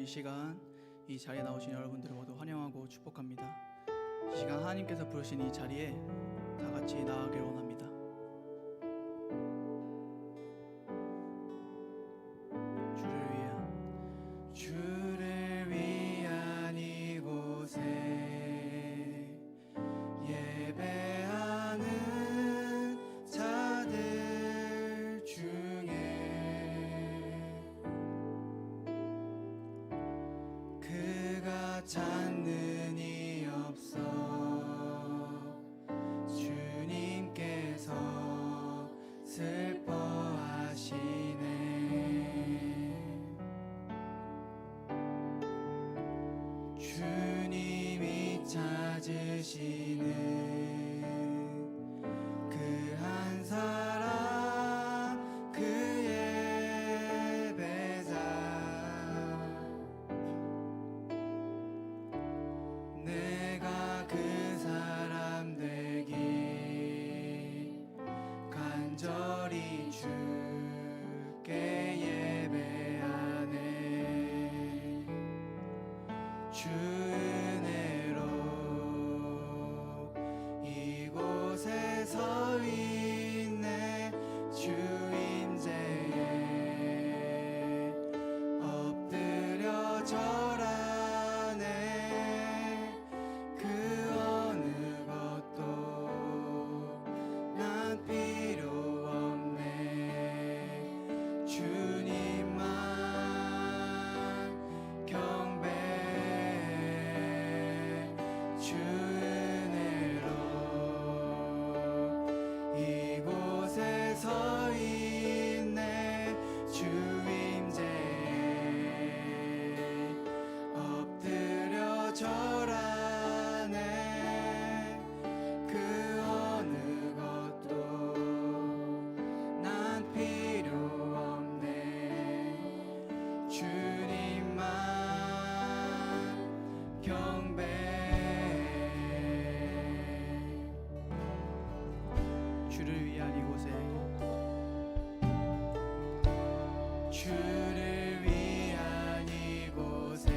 이 시간 이 자리에 나오신 여러분들을 모두 환영하고 축복합니다. 이 시간 하나님께서 부르신 이 자리에 다 같이 나아가길 원합니다. 주를 위한 이곳에 예배하는 자들 중에 그가 찾는 이 없어 주님께서 슬퍼하시네. 주님이 찾으시는 그 한 사람, 그 예배자, 내가 그 사람 되기 간절히 주께 예배하네. 주 은혜로 이곳에 서 있네. 주 임재에 엎드려 절하네. 그 어느 것도 난 필요 없네. 주님만 경배해. 주 은혜로 이곳에 서 있네. 주 임재에 엎드려 절하네. 그 어느 것도 난 필요 없네. 주님만 경배해. 주를 위한 이곳에, 주를 위한 이곳에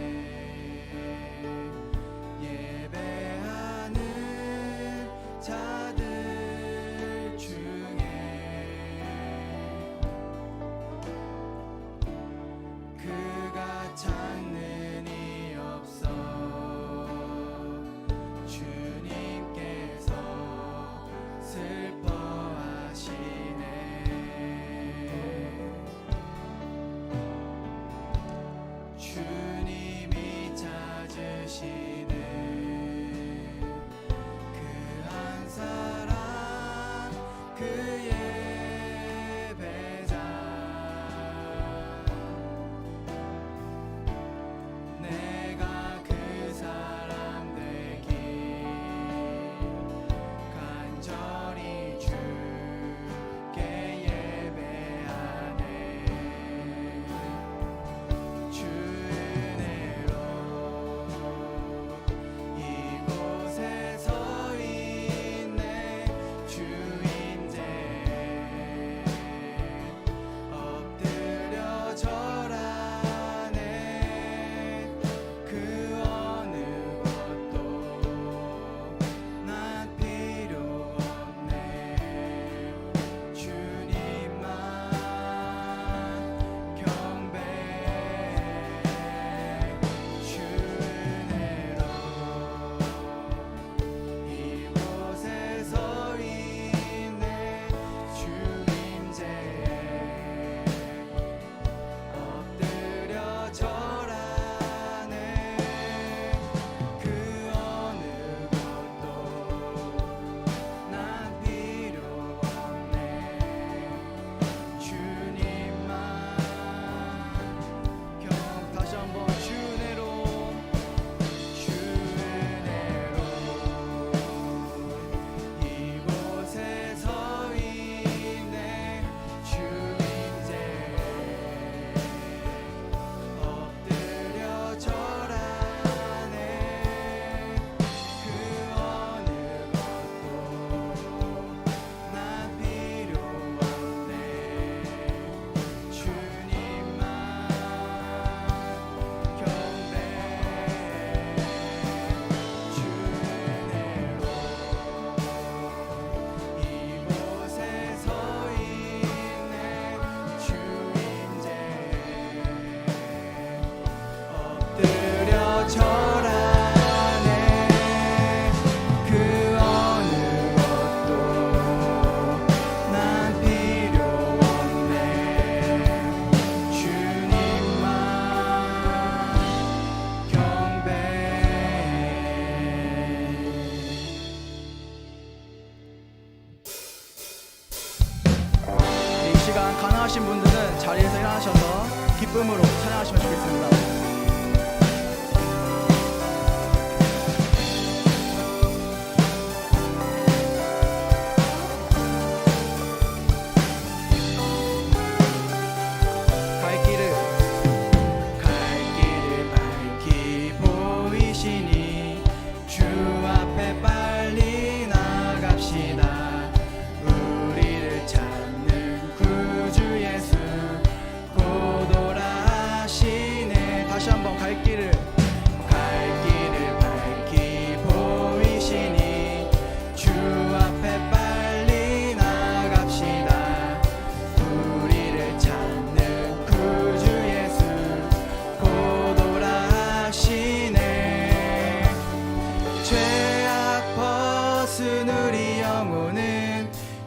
시간 가능하신 분들은 자리에서 일어나셔서 기쁨으로 찬양하시면 좋겠습니다.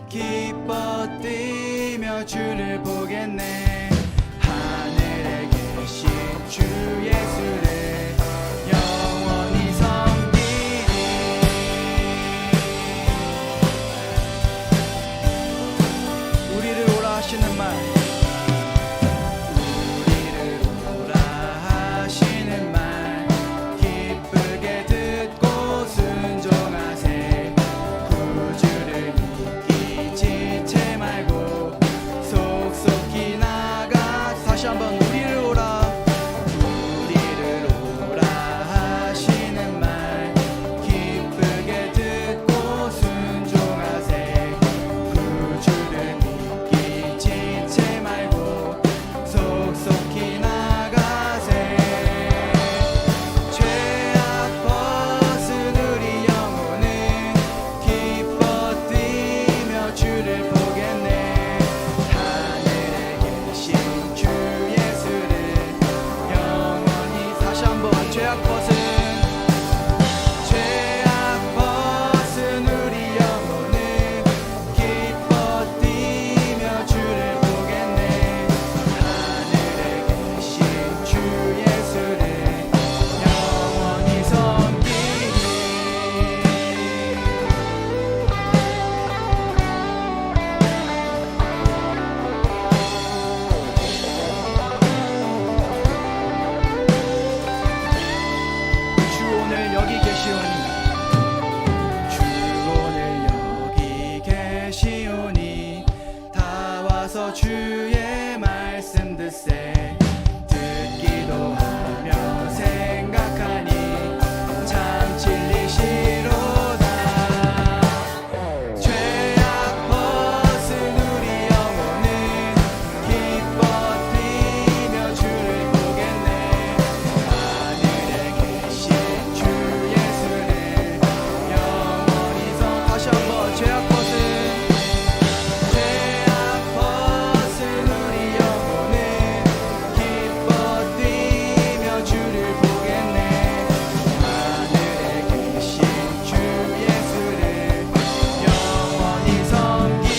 기뻐 뛰며 주를 보겠네. 하늘에 계신 주 예수를 영원히 섬기리. 우리를 오라 하시는 말, 우리를 오라 하시는 말 기쁘게 듣고 순종하세. 구주를 믿기 지체 말고 속속히 나가. 다시 한번 우리를 오라, 우리를 오라 하시는 말 기쁘게 듣고 순종하세. 구주를 믿기 지체 말고 속속히 나가세. 죄악 벗은 우리 영혼은 기뻐 뛰며 주를 보겠네. 하늘에 계신 주 예수를 영원히. 다시 한번 죄악 벗은 우리 영혼은 기뻐 뛰며 주를 보겠네. 하늘에 계신 주 예수를 영원히 섬기리. 주 오늘 여기 계시오니, 주 오늘 여기 계시오니 다 와서 주의 말씀 듣세. 듣기도 하며 생각하니 참 진리시로다. 죄악 벗은 우리 영혼은 기뻐 뛰며 주를 보겠네. 하늘에 계신 주 예수를 영원히 서. 다시 한번 죄악 벗은 우리 영혼은 기뻐 뛰며 주를 보겠네. 하늘에 계신 주 예수를 영원히 섬기리.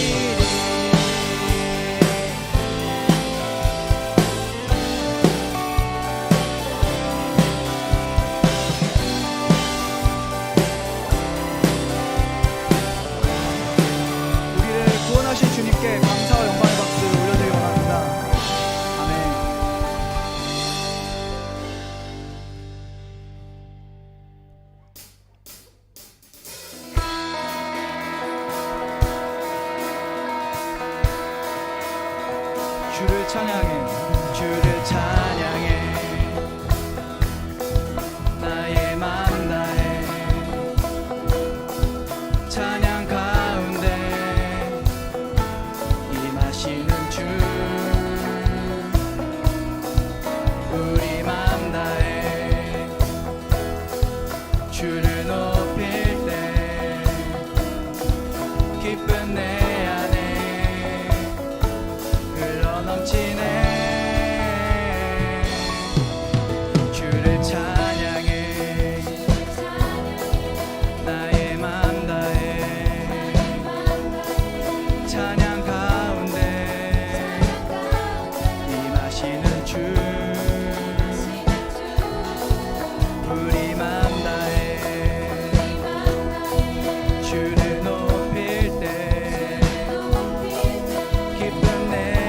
우리를 구원하신 주님께 감사와 영광의 박수 올려드리기 원합니다. 아멘. 주를 찬양해, 주를 찬양해. 나의 맘 다해 찬양 가운데 임하시는 주. 우리 맘 다해 주를 높일 때 기쁜 내 안에 흘러넘치네. 주를 찬양해, 나의 맘 다해 찬양 가운데 임하시는 주. 우리 맘 다해 주를 높일 때 기쁜 내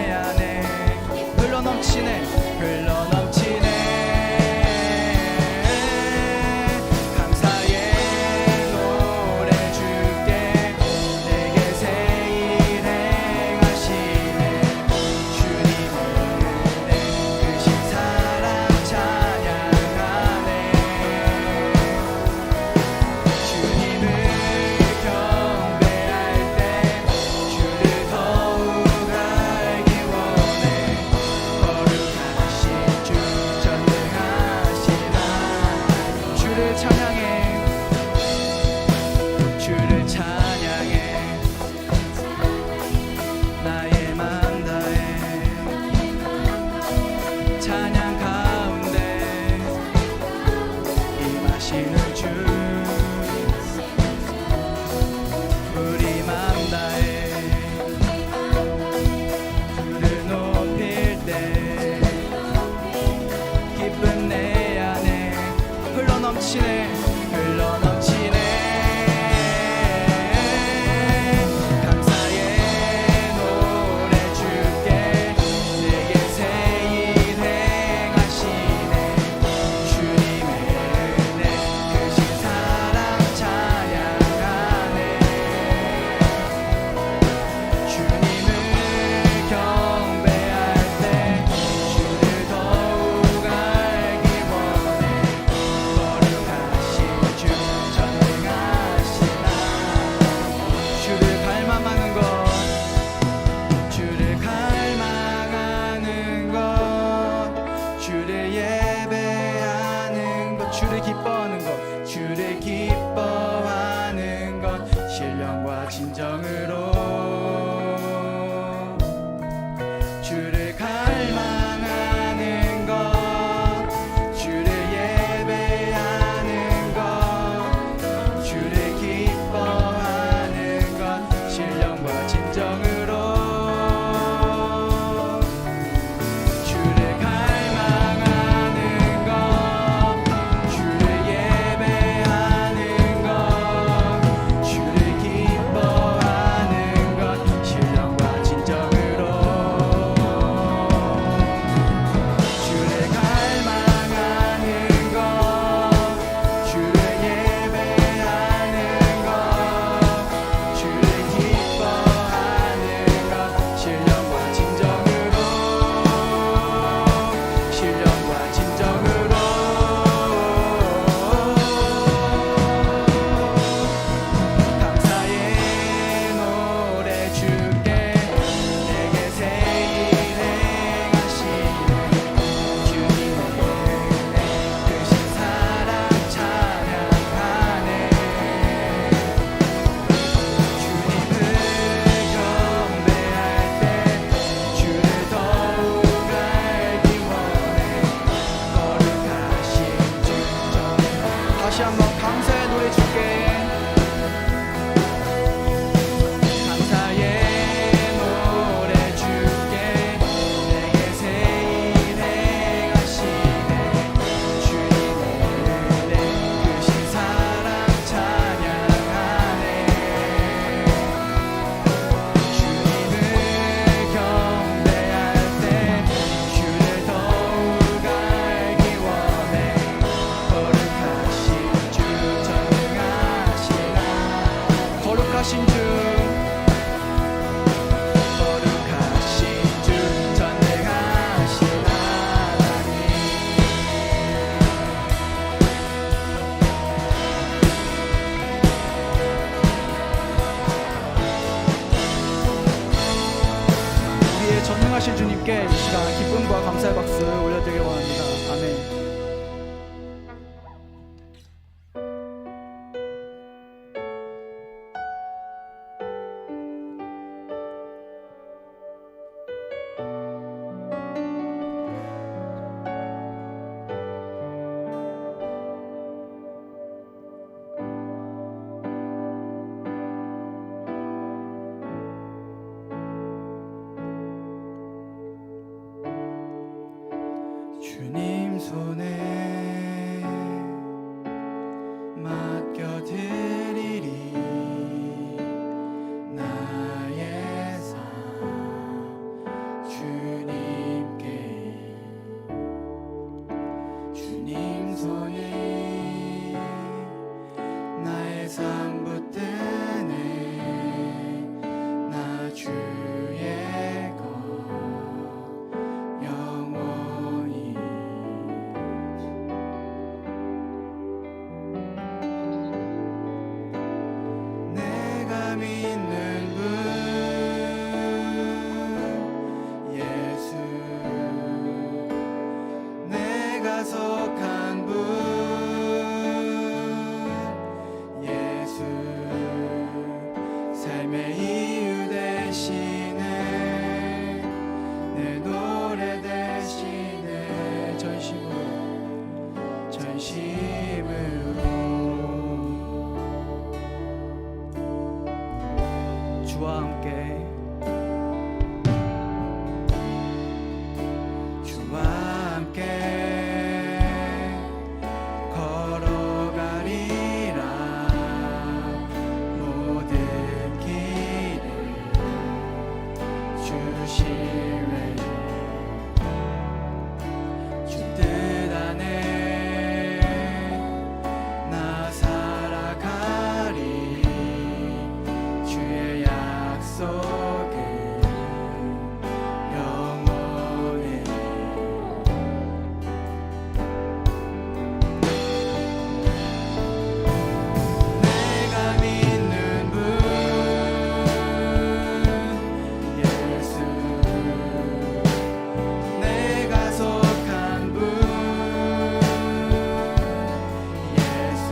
하신 주님께 이 시간 기쁨과 감사의 박수 올려드리기 원합니다. 아멘. 주님 손에 맡겨드리리 나의 삶 주님께 주님 손에 나의 삶 붙드네 나 주의 것 영원히 믿는 분 예수 내가 속한 분 예수 삶의 이유 되시네 내 노래 되시네 전심으로 주와 함께 걸어가리라 모든 길을 주시네 주 뜻 안에 나 살아가리 주의 약속은 영원해 내가 믿는 분 예수 내가 속한 분 예수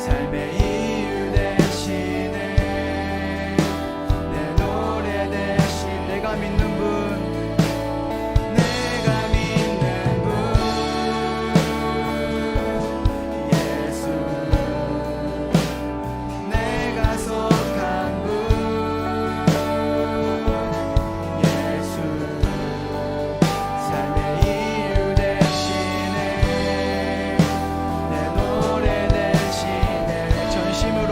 삶의 이유 되시네 내 노래 대신 내가 믿는 분 내가 믿는 분 예수 내가 속한 분 예수 삶의 이유 되시네 내 노래 대신에 전심으로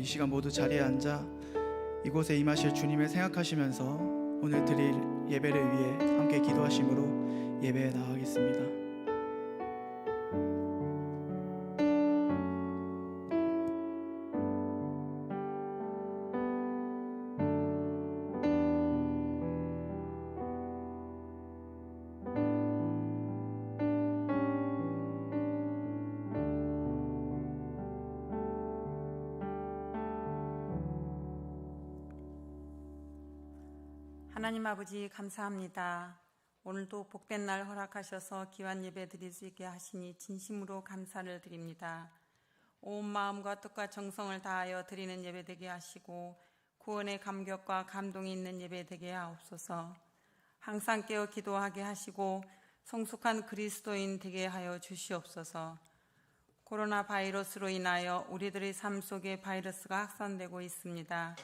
시간 모두 자리에 앉아 이곳에 임하실 주님을 생각하시면서 오늘 드릴 예배를 위해 함께 기도하심으로 예배에 나가겠습니다. 하나님 아버지 감사합니다. 오늘도 복된 날 허락하셔서 귀한 예배 드릴 수 있게 하시니 진심으로 감사를 드립니다. 온 마음과 뜻과 정성을 다하여 드리는 예배 되게 하시고 구원의 감격과 감동이 있는 예배 되게 하옵소서. 항상 깨어 기도하게 하시고 성숙한 그리스도인 되게 하여 주시옵소서. 코로나 바이러스로 인하여 우리들의 삶 속에 바이러스가 확산되고 있습니다.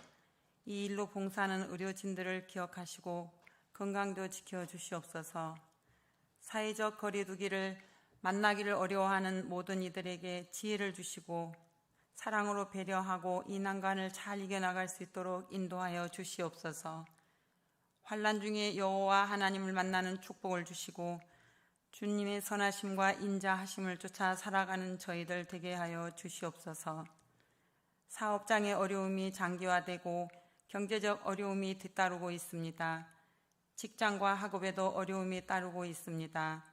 이 일로 봉사하는 의료진들을 기억하시고 건강도 지켜주시옵소서. 사회적 거리두기를 만나기를 어려워하는 모든 이들에게 지혜를 주시고 사랑으로 배려하고 이 난관을 잘 이겨나갈 수 있도록 인도하여 주시옵소서. 환난 중에 여호와 하나님을 만나는 축복을 주시고 주님의 선하심과 인자하심을 쫓아 살아가는 저희들 되게 하여 주시옵소서. 사업장의 어려움이 장기화되고 경제적 어려움이 뒤따르고 있습니다. 직장과 학업에도 어려움이 따르고 있습니다.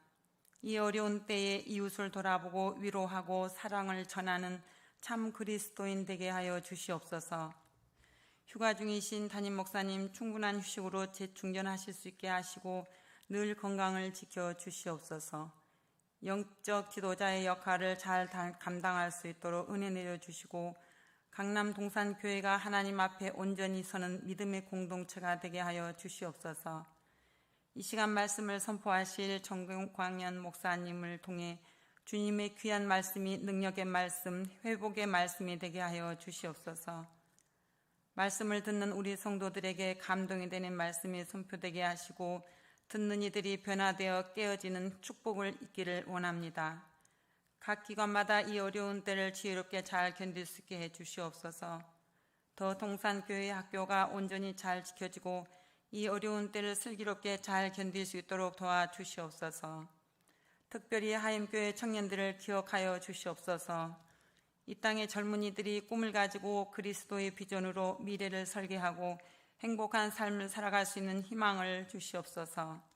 이 어려운 때에 이웃을 돌아보고 위로하고 사랑을 전하는 참 그리스도인 되게 하여 주시옵소서. 휴가 중이신 담임 목사님 충분한 휴식으로 재충전하실 수 있게 하시고 늘 건강을 지켜 주시옵소서. 영적 지도자의 역할을 잘 감당할 수 있도록 은혜 내려주시고 강남 동산교회가 하나님 앞에 온전히 서는 믿음의 공동체가 되게 하여 주시옵소서. 이 시간 말씀을 선포하실 정광현 목사님을 통해 주님의 귀한 말씀이 능력의 말씀, 회복의 말씀이 되게 하여 주시옵소서. 말씀을 듣는 우리 성도들에게 감동이 되는 말씀이 선포되게 하시고 듣는 이들이 변화되어 깨어지는 축복을 있기를 원합니다. 각 기관마다 이 어려운 때를 지혜롭게 잘 견딜 수 있게 해주시옵소서. 더 동산교회 학교가 온전히 잘 지켜지고 이 어려운 때를 슬기롭게 잘 견딜 수 있도록 도와주시옵소서. 특별히 하임교회 청년들을 기억하여 주시옵소서. 이 땅의 젊은이들이 꿈을 가지고 그리스도의 비전으로 미래를 설계하고 행복한 삶을 살아갈 수 있는 희망을 주시옵소서.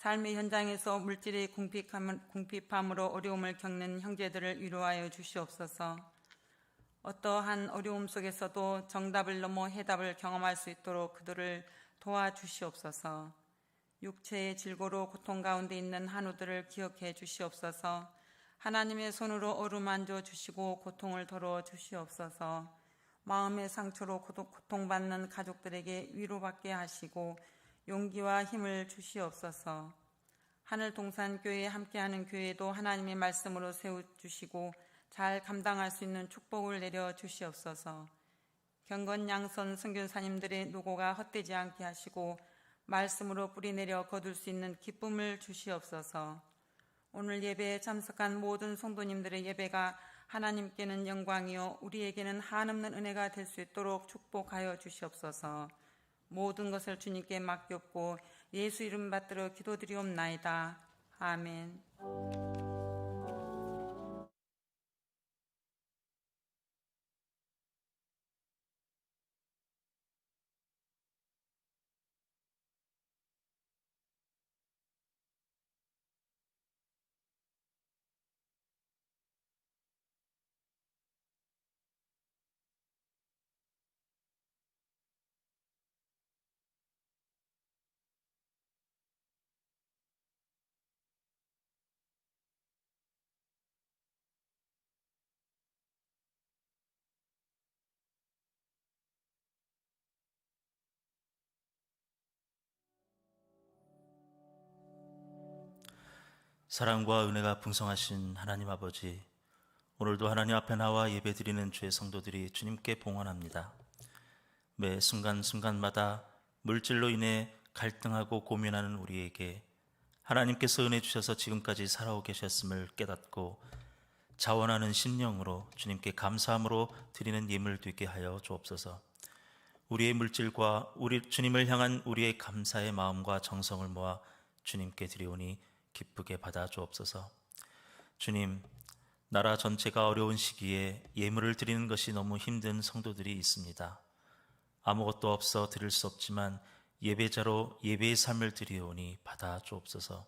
삶의 현장에서 물질의 궁핍함으로 어려움을 겪는 형제들을 위로하여 주시옵소서. 어떠한 어려움 속에서도 정답을 넘어 해답을 경험할 수 있도록 그들을 도와주시옵소서. 육체의 질고로 고통 가운데 있는 한우들을 기억해 주시옵소서. 하나님의 손으로 어루만져 주시고 고통을 덜어 주시옵소서. 마음의 상처로 고통받는 가족들에게 위로받게 하시고 용기와 힘을 주시옵소서. 하늘 동산교회에 함께하는 교회도 하나님의 말씀으로 세워주시고 잘 감당할 수 있는 축복을 내려 주시옵소서. 경건 양선 선교사님들의 노고가 헛되지 않게 하시고 말씀으로 뿌리내려 거둘 수 있는 기쁨을 주시옵소서. 오늘 예배에 참석한 모든 성도님들의 예배가 하나님께는 영광이요 우리에게는 한없는 은혜가 될 수 있도록 축복하여 주시옵소서. 모든 것을 주님께 맡겼고 예수 이름 받들어 기도드리옵나이다. 아멘. 사랑과 은혜가 풍성하신 하나님 아버지, 오늘도 하나님 앞에 나와 예배드리는 주의 성도들이 주님께 봉헌합니다. 매 순간순간마다 물질로 인해 갈등하고 고민하는 우리에게 하나님께서 은혜 주셔서 지금까지 살아오고 계셨음을 깨닫고 자원하는 심령으로 주님께 감사함으로 드리는 예물 되게 하여 주옵소서. 우리의 물질과 주님을 향한 우리의 감사의 마음과 정성을 모아 주님께 드리오니 기쁘게 받아 주옵소서. 주님, 나라 전체가 어려운 시기에 예물을 드리는 것이 너무 힘든 성도들이 있습니다. 아무것도 없어 드릴 수 없지만 예배자로 예배의 삶을 드리오니 받아 주옵소서.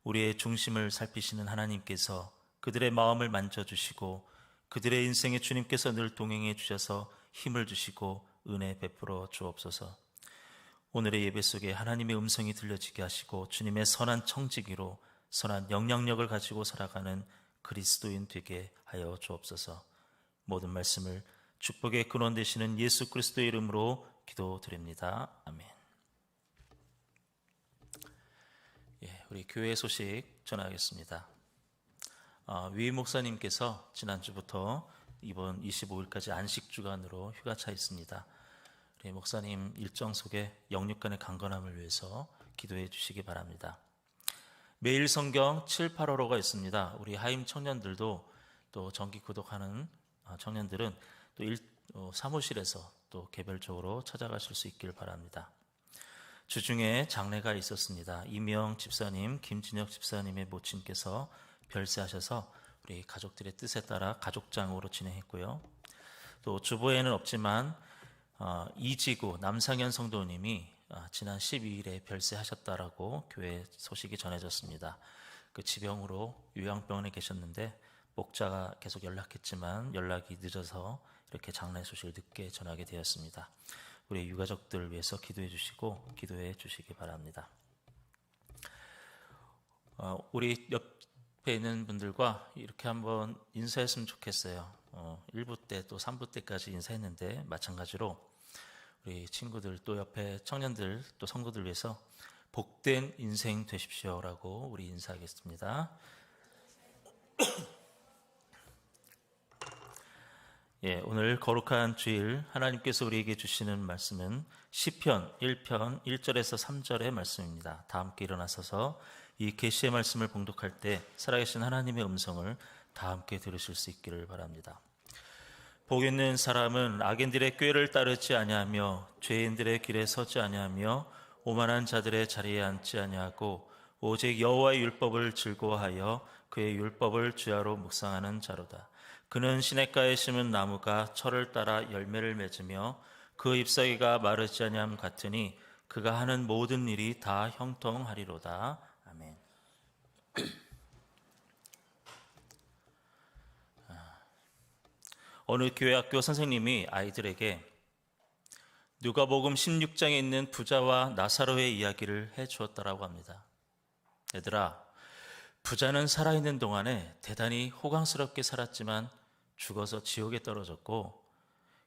우리의 중심을 살피시는 하나님께서 그들의 마음을 만져주시고 그들의 인생에 주님께서 늘 동행해 주셔서 힘을 주시고 은혜 베풀어 주옵소서. 오늘의 예배 속에 하나님의 음성이 들려지게 하시고 주님의 선한 청지기로 선한 영향력을 가지고 살아가는 그리스도인 되게 하여 주옵소서. 모든 말씀을 축복의 근원 되시는 예수 그리스도의 이름으로 기도드립니다. 아멘. 우리 교회 소식 전하겠습니다. 위 목사님께서 지난주부터 이번 25일까지 안식주간으로 휴가차 있습니다. 우리 목사님 일정 속에 영육간의 강건함을 위해서 기도해 주시기 바랍니다. 매일 성경 7, 8호로가 있습니다. 우리 하임 청년들도 또 정기 구독하는 청년들은 또 사무실에서 또 개별적으로 찾아가실 수 있길 바랍니다. 주중에 장례가 있었습니다. 이명 집사님, 김진혁 집사님의 모친께서 별세하셔서 우리 가족들의 뜻에 따라 가족장으로 진행했고요. 또 주보에는 없지만 이지구 남상현 성도님이 지난 12일에 별세하셨다라고 교회 소식이 전해졌습니다. 그 지병으로 요양병원에 계셨는데 목자가 계속 연락했지만 연락이 늦어서 이렇게 장례 소식을 늦게 전하게 되었습니다. 우리 유가족들을 위해서 기도해 주시고 기도해 주시기 바랍니다. 우리 옆에 있는 분들과 이렇게 한번 인사했으면 좋겠어요. 1부 때 또 3부 때까지 인사했는데 마찬가지로 우리 친구들 또 옆에 청년들 또 성도들 위해서 복된 인생 되십시오라고 우리 인사하겠습니다. 오늘 거룩한 주일 하나님께서 우리에게 주시는 말씀은 시편 1편 1절에서 3절의 말씀입니다. 다 함께 일어나서서 이 계시의 말씀을 봉독할 때 살아계신 하나님의 음성을 다 함께 들으실 수 있기를 바랍니다. 복 있는 사람은 악인들의 꾀를 따르지 아니하며 죄인들의 길에 서지 아니하며 오만한 자들의 자리에 앉지 아니하고 오직 여호와의 율법을 즐거워하여 그의 율법을 주야로 묵상하는 자로다. 그는 시냇가에 심은 나무가 철을 따라 열매를 맺으며 그 잎사귀가 마르지 아니함 같으니 그가 하는 모든 일이 다 형통하리로다. 아멘. 어느 교회학교 선생님이 아이들에게 누가복음 16장에 있는 부자와 나사로의 이야기를 해주었다라고 합니다. 얘들아, 부자는 살아있는 동안에 대단히 호강스럽게 살았지만 죽어서 지옥에 떨어졌고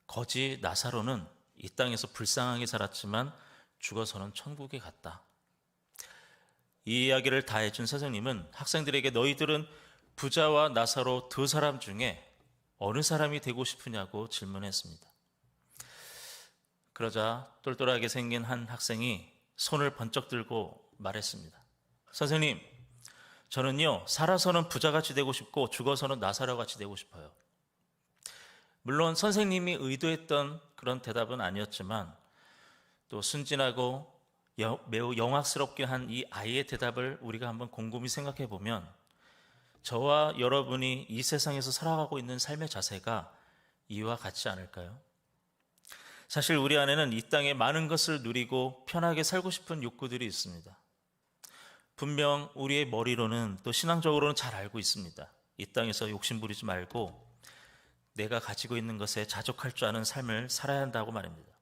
거지 나사로는 이 땅에서 불쌍하게 살았지만 죽어서는 천국에 갔다. 이 이야기를 다 해준 선생님은 학생들에게 너희들은 부자와 나사로 두 사람 중에 어느 사람이 되고 싶으냐고 질문했습니다. 그러자 똘똘하게 생긴 한 학생이 손을 번쩍 들고 말했습니다. 선생님, 저는요 살아서는 부자같이 되고 싶고 죽어서는 나사로같이 되고 싶어요. 물론 선생님이 의도했던 그런 대답은 아니었지만 또 순진하고 매우 영악스럽게 한 이 아이의 대답을 우리가 한번 곰곰이 생각해 보면 저와 여러분이 이 세상에서 살아가고 있는 삶의 자세가 이와 같지 않을까요? 사실 우리 안에는 이 땅에 많은 것을 누리고 편하게 살고 싶은 욕구들이 있습니다. 분명 우리의 머리로는 또 신앙적으로는 잘 알고 있습니다. 이 땅에서 욕심부리지 말고 내가 가지고 있는 것에 자족할 줄 아는 삶을 살아야 한다고 말입니다.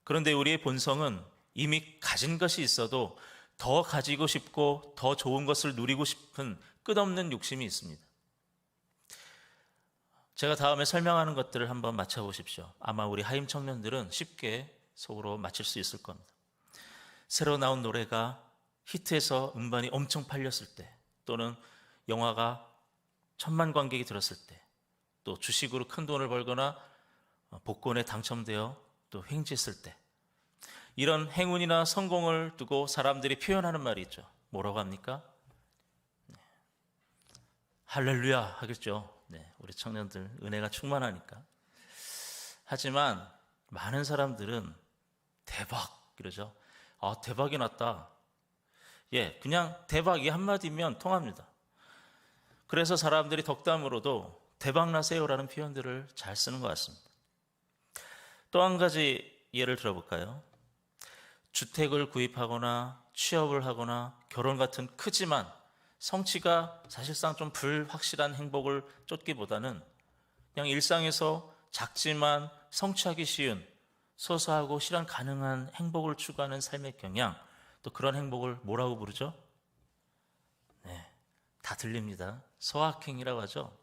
그런데 우리의 본성은 이미 가진 것이 있어도 더 가지고 싶고 더 좋은 것을 누리고 싶은 끝없는 욕심이 있습니다. 제가 다음에 설명하는 것들을 한번 맞춰보십시오. 아마 우리 하임 청년들은 쉽게 속으로 맞힐 수 있을 겁니다. 새로 나온 노래가 히트해서 음반이 엄청 팔렸을 때, 또는 영화가 1000만 관객이 들었을 때, 또 주식으로 큰 돈을 벌거나 복권에 당첨되어 또 횡재했을 때, 이런 행운이나 성공을 두고 사람들이 표현하는 말이 있죠. 뭐라고 합니까? 할렐루야 하겠죠. 네, 우리 청년들 은혜가 충만하니까. 하지만 많은 사람들은 대박 이러죠. 아, 대박이 났다. 예, 그냥 대박 이 한마디면 통합니다. 그래서 사람들이 덕담으로도 대박 나세요라는 표현들을 잘 쓰는 것 같습니다. 또 한 가지 예를 들어볼까요? 주택을 구입하거나 취업을 하거나 결혼 같은 크지만 성취가 사실상 좀 불확실한 행복을 쫓기보다는 그냥 일상에서 작지만 성취하기 쉬운 소소하고 실현 가능한 행복을 추구하는 삶의 경향, 또 그런 행복을 뭐라고 부르죠? 네, 다 들립니다. 소확행이라고 하죠.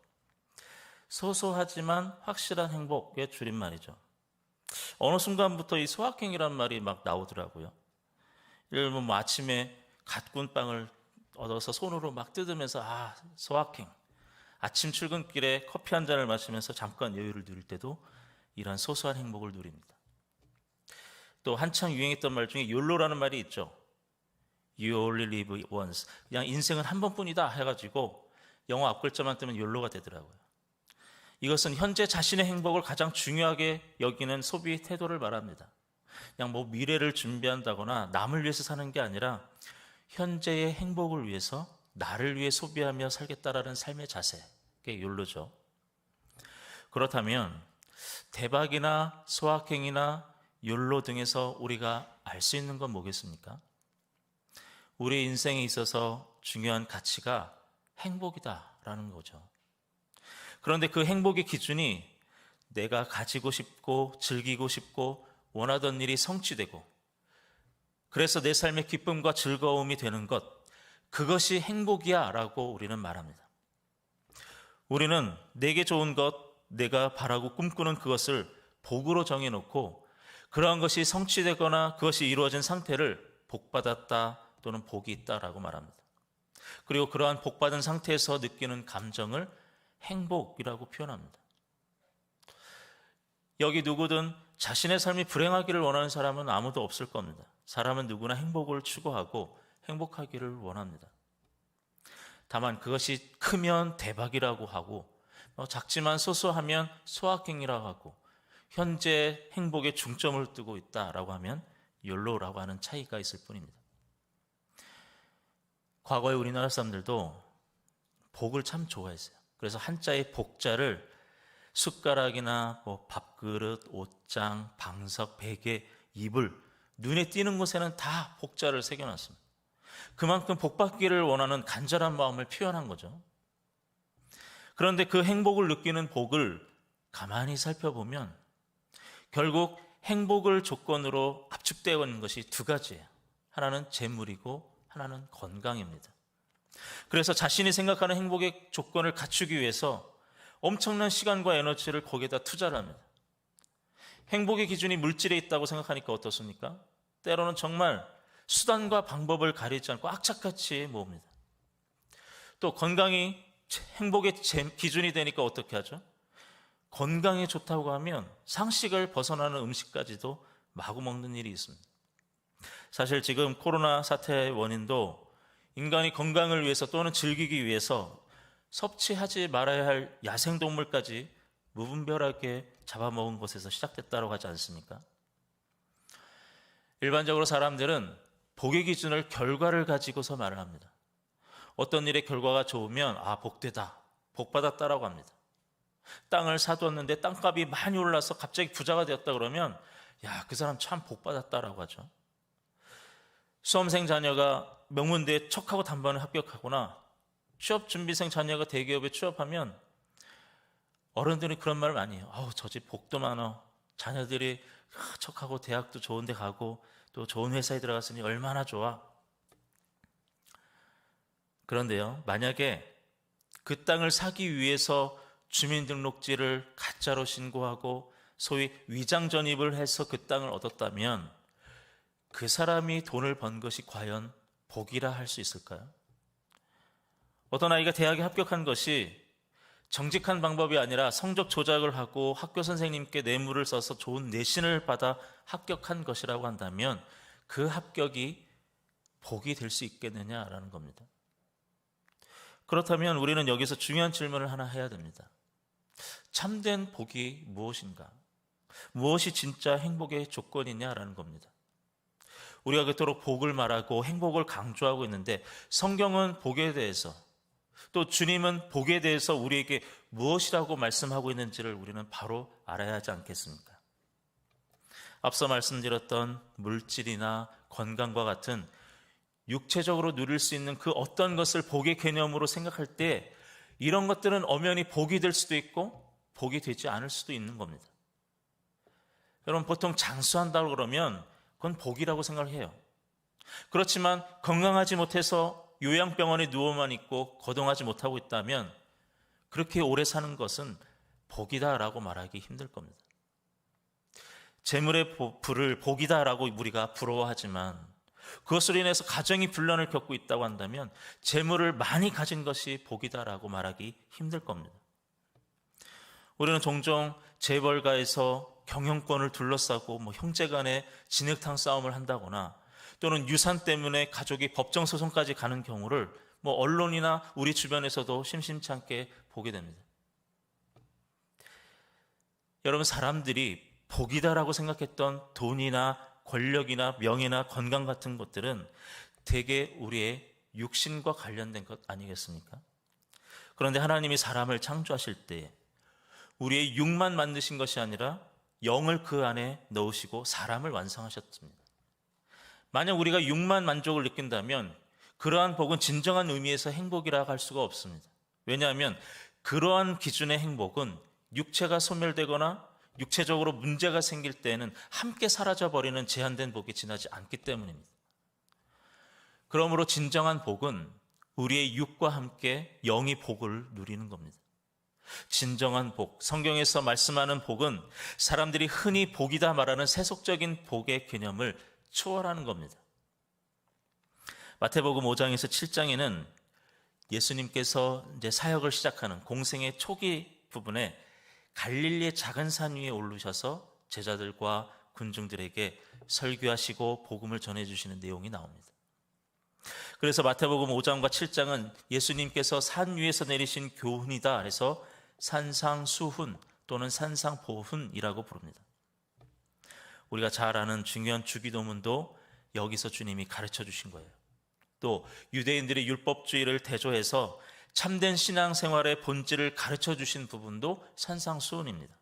소소하지만 확실한 행복의 줄임말이죠. 어느 순간부터 이 소확행이라는 말이 막 나오더라고요. 예를 들면 뭐 아침에 갓 구운 빵을 얻어서 손으로 막 뜯으면서 아, 소확행. 아침 출근길에 커피 한 잔을 마시면서 잠깐 여유를 누릴 때도 이런 소소한 행복을 누립니다. 또 한창 유행했던 말 중에 욜로라는 말이 있죠. You only live once. 그냥 인생은 한 번뿐이다 해가지고 영어 앞글자만 뜨면 욜로가 되더라고요. 이것은 현재 자신의 행복을 가장 중요하게 여기는 소비 태도를 말합니다. 그냥 뭐 미래를 준비한다거나 남을 위해서 사는 게 아니라 현재의 행복을 위해서 나를 위해 소비하며 살겠다라는 삶의 자세, 그게 욜로죠. 그렇다면 대박이나 소확행이나 욜로 등에서 우리가 알 수 있는 건 뭐겠습니까? 우리 인생에 있어서 중요한 가치가 행복이다라는 거죠. 그런데 그 행복의 기준이 내가 가지고 싶고 즐기고 싶고 원하던 일이 성취되고 그래서 내 삶의 기쁨과 즐거움이 되는 것, 그것이 행복이야 라고 우리는 말합니다. 우리는 내게 좋은 것, 내가 바라고 꿈꾸는 그것을 복으로 정해놓고 그러한 것이 성취되거나 그것이 이루어진 상태를 복받았다 또는 복이 있다라고 말합니다. 그리고 그러한 복받은 상태에서 느끼는 감정을 행복이라고 표현합니다. 여기 누구든 자신의 삶이 불행하기를 원하는 사람은 아무도 없을 겁니다. 사람은 누구나 행복을 추구하고 행복하기를 원합니다. 다만 그것이 크면 대박이라고 하고 작지만 소소하면 소확행이라고 하고 현재 행복에 중점을 두고 있다라고 하면 욜로라고 하는 차이가 있을 뿐입니다. 과거에 우리나라 사람들도 복을 참 좋아했어요. 그래서 한자의 복자를 숟가락이나 뭐 밥그릇, 옷장, 방석, 베개, 이불 눈에 띄는 곳에는 다 복자를 새겨놨습니다. 그만큼 복받기를 원하는 간절한 마음을 표현한 거죠. 그런데 그 행복을 느끼는 복을 가만히 살펴보면 결국 행복을 조건으로 압축되어 있는 것이 두 가지예요. 하나는 재물이고 하나는 건강입니다. 그래서 자신이 생각하는 행복의 조건을 갖추기 위해서 엄청난 시간과 에너지를 거기에다 투자를 합니다. 행복의 기준이 물질에 있다고 생각하니까 어떻습니까? 때로는 정말 수단과 방법을 가리지 않고 악착같이 모읍니다. 또 건강이 행복의 기준이 되니까 어떻게 하죠? 건강에 좋다고 하면 상식을 벗어나는 음식까지도 마구 먹는 일이 있습니다. 사실 지금 코로나 사태의 원인도 인간이 건강을 위해서 또는 즐기기 위해서 섭취하지 말아야 할 야생동물까지 무분별하게 잡아먹은 것에서 시작됐다고 하지 않습니까? 일반적으로 사람들은 복의 기준을 결과를 가지고서 말을 합니다. 어떤 일의 결과가 좋으면 아, 복되다, 복받았다라고 합니다. 땅을 사두었는데 땅값이 많이 올라서 갑자기 부자가 되었다 그러면 야, 그 사람 참 복받았다라고 하죠. 수험생 자녀가 명문대에 척하고 단번에 합격하거나 취업준비생 자녀가 대기업에 취업하면 어른들이 그런 말을 많이 해요. 아우, 저 집 복도 많아. 자녀들이 척하고 대학도 좋은 데 가고 또 좋은 회사에 들어갔으니 얼마나 좋아. 그런데요, 만약에 그 땅을 사기 위해서 주민등록지를 가짜로 신고하고 소위 위장 전입을 해서 그 땅을 얻었다면 그 사람이 돈을 번 것이 과연 복이라 할 수 있을까요? 어떤 아이가 대학에 합격한 것이 정직한 방법이 아니라 성적 조작을 하고 학교 선생님께 뇌물을 써서 좋은 내신을 받아 합격한 것이라고 한다면 그 합격이 복이 될 수 있겠느냐라는 겁니다. 그렇다면 우리는 여기서 중요한 질문을 하나 해야 됩니다. 참된 복이 무엇인가? 무엇이 진짜 행복의 조건이냐라는 겁니다. 우리가 그토록 복을 말하고 행복을 강조하고 있는데 성경은 복에 대해서, 또 주님은 복에 대해서 우리에게 무엇이라고 말씀하고 있는지를 우리는 바로 알아야 하지 않겠습니까? 앞서 말씀드렸던 물질이나 건강과 같은 육체적으로 누릴 수 있는 그 어떤 것을 복의 개념으로 생각할 때 이런 것들은 엄연히 복이 될 수도 있고 복이 되지 않을 수도 있는 겁니다. 여러분, 보통 장수한다고 그러면 그건 복이라고 생각을 해요. 그렇지만 건강하지 못해서 요양병원에 누워만 있고 거동하지 못하고 있다면 그렇게 오래 사는 것은 복이다라고 말하기 힘들 겁니다. 재물의 부를 복이다라고 우리가 부러워하지만 그것으로 인해서 가정이 분란을 겪고 있다고 한다면 재물을 많이 가진 것이 복이다라고 말하기 힘들 겁니다. 우리는 종종 재벌가에서 경영권을 둘러싸고 형제간의 진흙탕 싸움을 한다거나 또는 유산 때문에 가족이 법정 소송까지 가는 경우를 언론이나 우리 주변에서도 심심치 않게 보게 됩니다. 여러분, 사람들이 복이다라고 생각했던 돈이나 권력이나 명예나 건강 같은 것들은 대개 우리의 육신과 관련된 것 아니겠습니까? 그런데 하나님이 사람을 창조하실 때 우리의 육만 만드신 것이 아니라 영을 그 안에 넣으시고 사람을 완성하셨습니다. 만약 우리가 육만 만족을 느낀다면 그러한 복은 진정한 의미에서 행복이라 할 수가 없습니다. 왜냐하면 그러한 기준의 행복은 육체가 소멸되거나 육체적으로 문제가 생길 때에는 함께 사라져버리는 제한된 복이 지나지 않기 때문입니다. 그러므로 진정한 복은 우리의 육과 함께 영이 복을 누리는 겁니다. 진정한 복, 성경에서 말씀하는 복은 사람들이 흔히 복이다 말하는 세속적인 복의 개념을 초월하는 겁니다. 마태복음 5장에서 7장에는 예수님께서 이제 사역을 시작하는 공생의 초기 부분에 갈릴리의 작은 산 위에 오르셔서 제자들과 군중들에게 설교하시고 복음을 전해주시는 내용이 나옵니다. 그래서 마태복음 5장과 7장은 예수님께서 산 위에서 내리신 교훈이다 해서 산상수훈 또는 산상보훈이라고 부릅니다. 우리가 잘 아는 중요한 주기도문도 여기서 주님이 가르쳐 주신 거예요. 또 유대인들의 율법주의를 대조해서 참된 신앙생활의 본질을 가르쳐 주신 부분도 산상수훈입니다.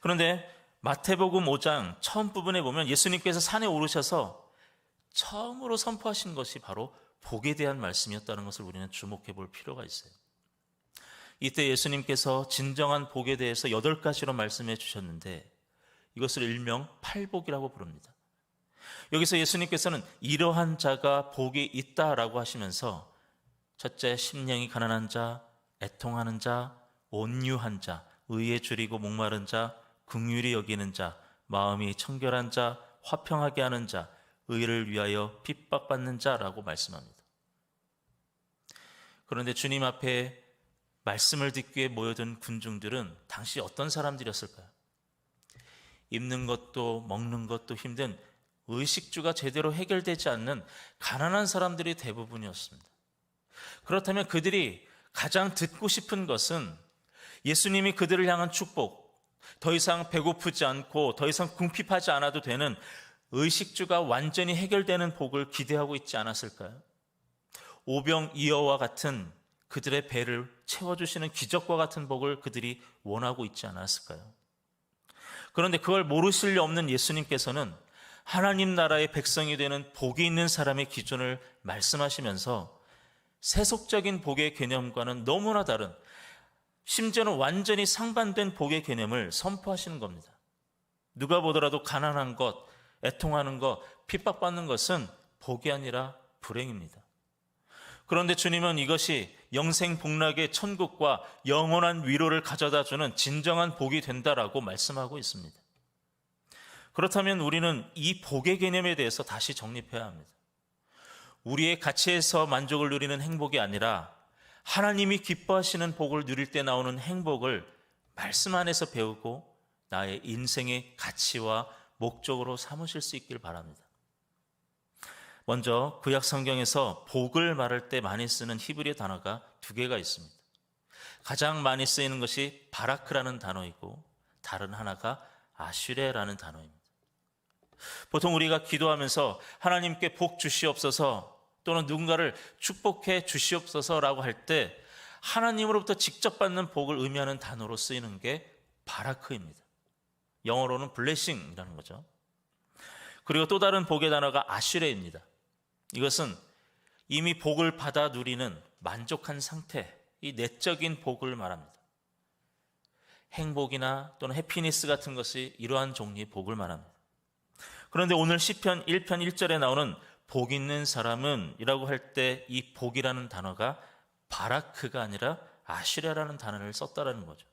그런데 마태복음 5장 처음 부분에 보면 예수님께서 산에 오르셔서 처음으로 선포하신 것이 바로 복에 대한 말씀이었다는 것을 우리는 주목해 볼 필요가 있어요. 이때 예수님께서 진정한 복에 대해서 8가지로 말씀해 주셨는데 이것을 일명 팔복이라고 부릅니다. 여기서 예수님께서는 이러한 자가 복이 있다라고 하시면서 첫째, 심령이 가난한 자, 애통하는 자, 온유한 자, 의에 줄이고 목마른 자, 긍휼히 여기는 자, 마음이 청결한 자, 화평하게 하는 자, 의를 위하여 핍박받는 자라고 말씀합니다. 그런데 주님 앞에 말씀을 듣기 위해 모여든 군중들은 당시 어떤 사람들이었을까요? 입는 것도 먹는 것도 힘든 의식주가 제대로 해결되지 않는 가난한 사람들이 대부분이었습니다. 그렇다면 그들이 가장 듣고 싶은 것은 예수님이 그들을 향한 축복, 더 이상 배고프지 않고 더 이상 궁핍하지 않아도 되는 의식주가 완전히 해결되는 복을 기대하고 있지 않았을까요? 오병이어와 같은 그들의 배를 채워주시는 기적과 같은 복을 그들이 원하고 있지 않았을까요? 그런데 그걸 모르실 리 없는 예수님께서는 하나님 나라의 백성이 되는 복이 있는 사람의 기준을 말씀하시면서 세속적인 복의 개념과는 너무나 다른, 심지어는 완전히 상반된 복의 개념을 선포하시는 겁니다. 누가 보더라도 가난한 것, 애통하는 것, 핍박받는 것은 복이 아니라 불행입니다. 그런데 주님은 이것이 영생복락의 천국과 영원한 위로를 가져다주는 진정한 복이 된다라고 말씀하고 있습니다. 그렇다면 우리는 이 복의 개념에 대해서 다시 정립해야 합니다. 우리의 가치에서 만족을 누리는 행복이 아니라 하나님이 기뻐하시는 복을 누릴 때 나오는 행복을 말씀 안에서 배우고 나의 인생의 가치와 목적으로 삼으실 수 있길 바랍니다. 먼저 구약 성경에서 복을 말할 때 많이 쓰는 히브리 단어가 두 개가 있습니다. 가장 많이 쓰이는 것이 바라크라는 단어이고 다른 하나가 아슈레라는 단어입니다. 보통 우리가 기도하면서 하나님께 복 주시옵소서 또는 누군가를 축복해 주시옵소서라고 할 때 하나님으로부터 직접 받는 복을 의미하는 단어로 쓰이는 게 바라크입니다. 영어로는 블레싱이라는 거죠. 그리고 또 다른 복의 단어가 아슈레입니다. 이것은 이미 복을 받아 누리는 만족한 상태, 이 내적인 복을 말합니다. 행복이나 또는 해피니스 같은 것이 이러한 종류의 복을 말합니다. 그런데 오늘 시편 1편 1절에 나오는 복 있는 사람은 이라고 할 때 이 복이라는 단어가 바라크가 아니라 아슈레라는 단어를 썼다라는 거죠.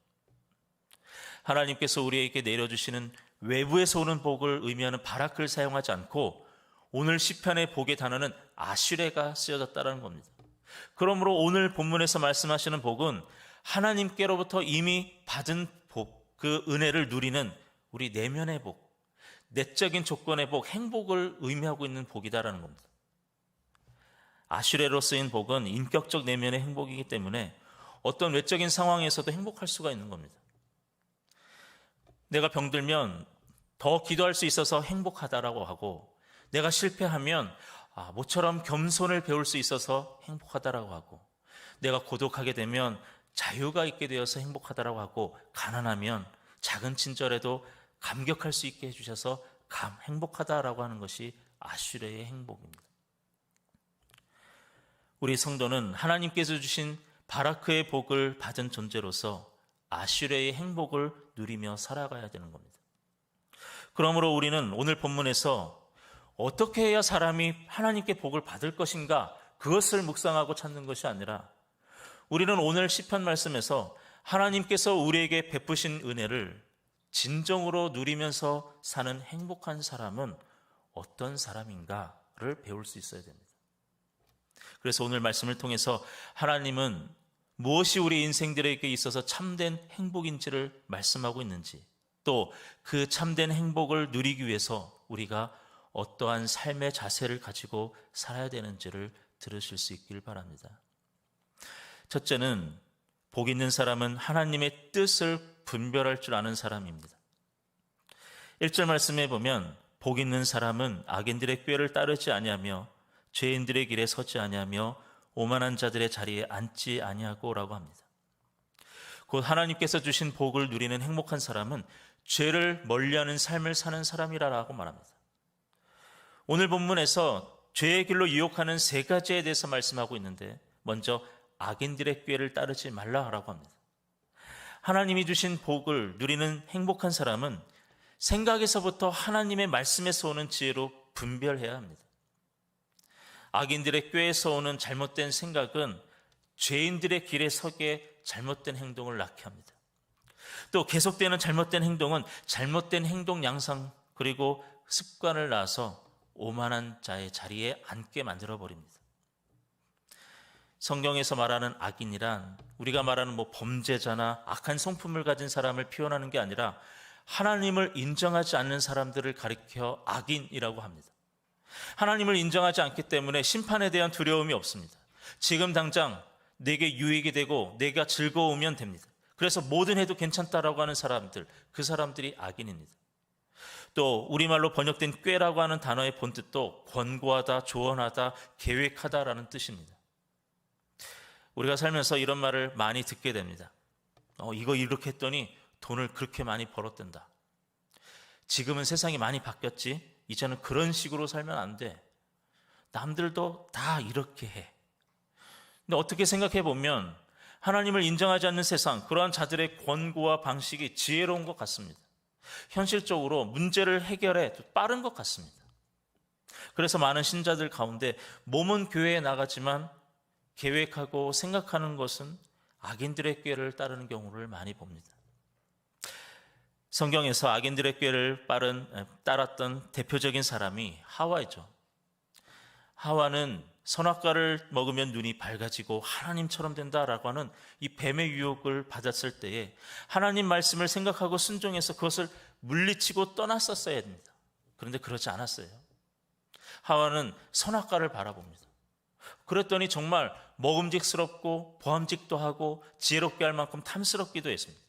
하나님께서 우리에게 내려주시는 외부에서 오는 복을 의미하는 바라크를 사용하지 않고 오늘 시편의 복의 단어는 아슈레가 쓰여졌다는 겁니다. 그러므로 오늘 본문에서 말씀하시는 복은 하나님께로부터 이미 받은 복, 그 은혜를 누리는 우리 내면의 복, 내적인 조건의 복, 행복을 의미하고 있는 복이다라는 겁니다. 아슈레로 쓰인 복은 인격적 내면의 행복이기 때문에 어떤 외적인 상황에서도 행복할 수가 있는 겁니다. 내가 병들면 더 기도할 수 있어서 행복하다라고 하고, 내가 실패하면 모처럼 겸손을 배울 수 있어서 행복하다라고 하고, 내가 고독하게 되면 자유가 있게 되어서 행복하다라고 하고, 가난하면 작은 친절에도 감격할 수 있게 해주셔서 행복하다라고 하는 것이 아슈레의 행복입니다. 우리 성도는 하나님께서 주신 바라크의 복을 받은 존재로서 아슈레의 행복을 누리며 살아가야 되는 겁니다. 그러므로 우리는 오늘 본문에서 어떻게 해야 사람이 하나님께 복을 받을 것인가, 그것을 묵상하고 찾는 것이 아니라 우리는 오늘 시편 말씀에서 하나님께서 우리에게 베푸신 은혜를 진정으로 누리면서 사는 행복한 사람은 어떤 사람인가를 배울 수 있어야 됩니다. 그래서 오늘 말씀을 통해서 하나님은 무엇이 우리 인생들에게 있어서 참된 행복인지를 말씀하고 있는지, 또 그 참된 행복을 누리기 위해서 우리가 어떠한 삶의 자세를 가지고 살아야 되는지를 들으실 수 있길 바랍니다. 첫째는 복 있는 사람은 하나님의 뜻을 분별할 줄 아는 사람입니다. 1절 말씀에 보면 복 있는 사람은 악인들의 꾀를 따르지 아니하며 죄인들의 길에 서지 아니하며 오만한 자들의 자리에 앉지 아니하고라고 합니다. 곧 하나님께서 주신 복을 누리는 행복한 사람은 죄를 멀리하는 삶을 사는 사람이라고 말합니다. 오늘 본문에서 죄의 길로 유혹하는 세 가지에 대해서 말씀하고 있는데, 먼저 악인들의 꾀를 따르지 말라라고 합니다. 하나님이 주신 복을 누리는 행복한 사람은 생각에서부터 하나님의 말씀에서 오는 지혜로 분별해야 합니다. 악인들의 꾀에서 오는 잘못된 생각은 죄인들의 길에 서게 잘못된 행동을 낳게 합니다. 또 계속되는 잘못된 행동은 잘못된 행동 양상 그리고 습관을 낳아서 오만한 자의 자리에 앉게 만들어버립니다. 성경에서 말하는 악인이란 우리가 말하는 범죄자나 악한 성품을 가진 사람을 표현하는 게 아니라 하나님을 인정하지 않는 사람들을 가리켜 악인이라고 합니다. 하나님을 인정하지 않기 때문에 심판에 대한 두려움이 없습니다. 지금 당장 내게 유익이 되고 내가 즐거우면 됩니다. 그래서 뭐든 해도 괜찮다라고 하는 사람들, 그 사람들이 악인입니다. 또 우리말로 번역된 꾀라고 하는 단어의 본뜻도 권고하다, 조언하다, 계획하다라는 뜻입니다. 우리가 살면서 이런 말을 많이 듣게 됩니다. 이거 이렇게 했더니 돈을 그렇게 많이 벌었댄다. 지금은 세상이 많이 바뀌었지, 이제는 그런 식으로 살면 안 돼. 남들도 다 이렇게 해. 근데 어떻게 생각해 보면 하나님을 인정하지 않는 세상, 그러한 자들의 권고와 방식이 지혜로운 것 같습니다. 현실적으로 문제를 해결해 빠른 것 같습니다. 그래서 많은 신자들 가운데 몸은 교회에 나가지만 계획하고 생각하는 것은 악인들의 꾀를 따르는 경우를 많이 봅니다. 성경에서 악인들의 꾀를 따랐던 대표적인 사람이 하와이죠. 하와는 선악과를 먹으면 눈이 밝아지고 하나님처럼 된다라고 하는 이 뱀의 유혹을 받았을 때에 하나님 말씀을 생각하고 순종해서 그것을 물리치고 떠났었어야 됩니다. 그런데 그렇지 않았어요. 하와는 선악과를 바라봅니다. 그랬더니 정말 먹음직스럽고 보암직도 하고 지혜롭게 할 만큼 탐스럽기도 했습니다.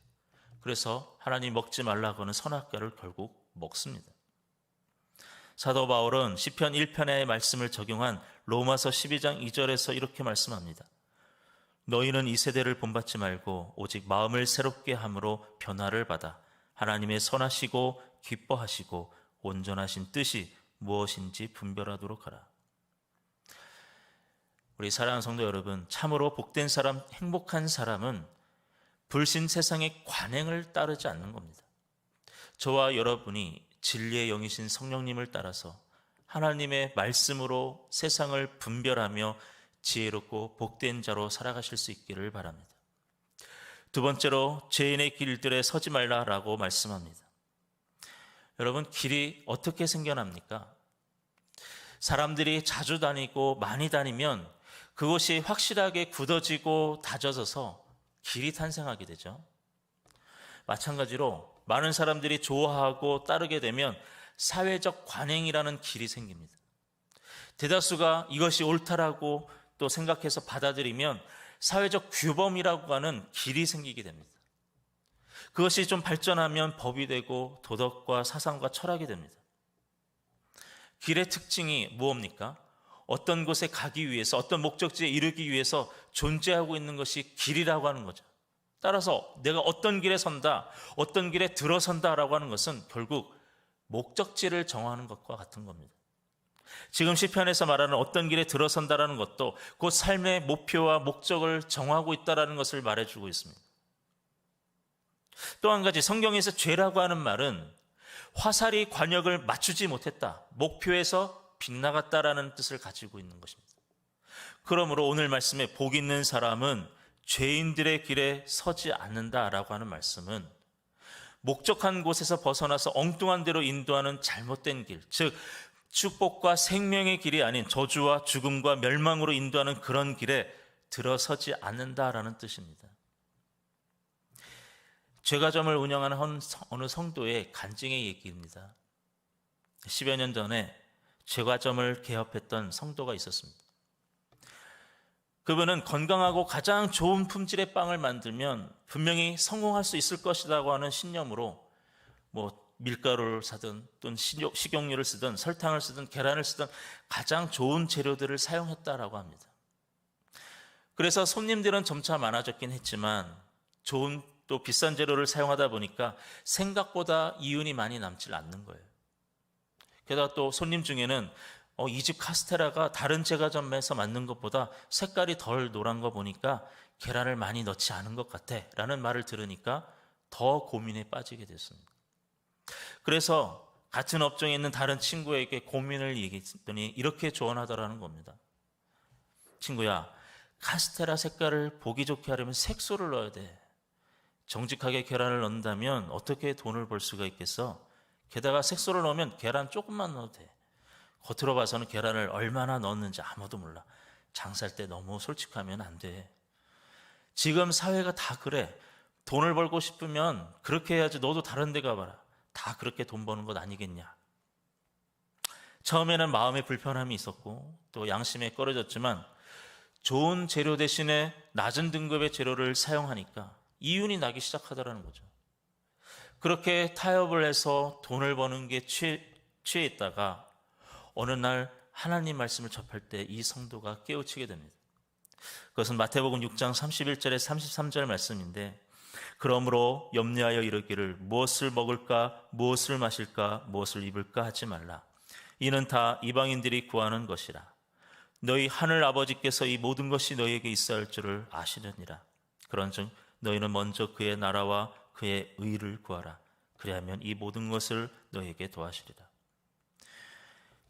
그래서 하나님 먹지 말라고 하는 선악과를 결국 먹습니다. 사도 바울은 시편 1편의 말씀을 적용한 로마서 12장 2절에서 이렇게 말씀합니다. 너희는 이 세대를 본받지 말고 오직 마음을 새롭게 함으로 변화를 받아 하나님의 선하시고 기뻐하시고 온전하신 뜻이 무엇인지 분별하도록 하라. 우리 사랑하는 성도 여러분, 참으로 복된 사람, 행복한 사람은 불신 세상의 관행을 따르지 않는 겁니다. 저와 여러분이 진리의 영이신 성령님을 따라서 하나님의 말씀으로 세상을 분별하며 지혜롭고 복된 자로 살아가실 수 있기를 바랍니다. 두 번째로 죄인의 길들에 서지 말라라고 말씀합니다. 여러분, 길이 어떻게 생겨납니까? 사람들이 자주 다니고 많이 다니면 그곳이 확실하게 굳어지고 다져져서 길이 탄생하게 되죠. 마찬가지로 많은 사람들이 좋아하고 따르게 되면 사회적 관행이라는 길이 생깁니다. 대다수가 이것이 옳다라고 또 생각해서 받아들이면 사회적 규범이라고 하는 길이 생기게 됩니다. 그것이 좀 발전하면 법이 되고 도덕과 사상과 철학이 됩니다. 길의 특징이 무엇입니까? 어떤 곳에 가기 위해서, 어떤 목적지에 이르기 위해서 존재하고 있는 것이 길이라고 하는 거죠. 따라서 내가 어떤 길에 선다, 어떤 길에 들어선다라고 하는 것은 결국 목적지를 정하는 것과 같은 겁니다. 지금 시편에서 말하는 어떤 길에 들어선다라는 것도 곧 삶의 목표와 목적을 정하고 있다라는 것을 말해주고 있습니다. 또 한 가지, 성경에서 죄라고 하는 말은 화살이 관역을 맞추지 못했다, 목표에서 빗나갔다라는 뜻을 가지고 있는 것입니다. 그러므로 오늘 말씀에 복 있는 사람은 죄인들의 길에 서지 않는다라고 하는 말씀은 목적한 곳에서 벗어나서 엉뚱한 데로 인도하는 잘못된 길, 즉 축복과 생명의 길이 아닌 저주와 죽음과 멸망으로 인도하는 그런 길에 들어서지 않는다라는 뜻입니다. 죄가점을 운영하는 어느 성도의 간증의 얘기입니다. 10여 년 전에 죄가점을 개업했던 성도가 있었습니다. 그분은 건강하고 가장 좋은 품질의 빵을 만들면 분명히 성공할 수 있을 것이라고 하는 신념으로 밀가루를 사든 또는 식용유를 쓰든 설탕을 쓰든 계란을 쓰든 가장 좋은 재료들을 사용했다라고 합니다. 그래서 손님들은 점차 많아졌긴 했지만 좋은 또 비싼 재료를 사용하다 보니까 생각보다 이윤이 많이 남질 않는 거예요. 게다가 또 손님 중에는 이 집 카스테라가 다른 제과점에서 만든 것보다 색깔이 덜 노란 거 보니까 계란을 많이 넣지 않은 것 같아 라는 말을 들으니까 더 고민에 빠지게 됐습니다. 그래서 같은 업종에 있는 다른 친구에게 고민을 얘기했더니 이렇게 조언하더라는 겁니다. 친구야, 카스테라 색깔을 보기 좋게 하려면 색소를 넣어야 돼. 정직하게 계란을 넣는다면 어떻게 돈을 벌 수가 있겠어? 게다가 색소를 넣으면 계란 조금만 넣어도 돼. 겉으로 봐서는 계란을 얼마나 넣었는지 아무도 몰라. 장사할 때 너무 솔직하면 안 돼. 지금 사회가 다 그래. 돈을 벌고 싶으면 그렇게 해야지. 너도 다른 데 가봐라. 다 그렇게 돈 버는 것 아니겠냐. 처음에는 마음에 불편함이 있었고 또 양심에 꺼려졌지만 좋은 재료 대신에 낮은 등급의 재료를 사용하니까 이윤이 나기 시작하더라는 거죠. 그렇게 타협을 해서 돈을 버는 게 취해 있다가 어느 날 하나님 말씀을 접할 때 이 성도가 깨우치게 됩니다. 그것은 마태복음 6장 31절에 33절 말씀인데, 그러므로 염려하여 이르기를 무엇을 먹을까 무엇을 마실까 무엇을 입을까 하지 말라. 이는 다 이방인들이 구하는 것이라. 너희 하늘 아버지께서 이 모든 것이 너희에게 있어야 할 줄을 아시느니라. 그런즉 너희는 먼저 그의 나라와 그의 의를 구하라. 그리하면 이 모든 것을 너희에게 더하시리라.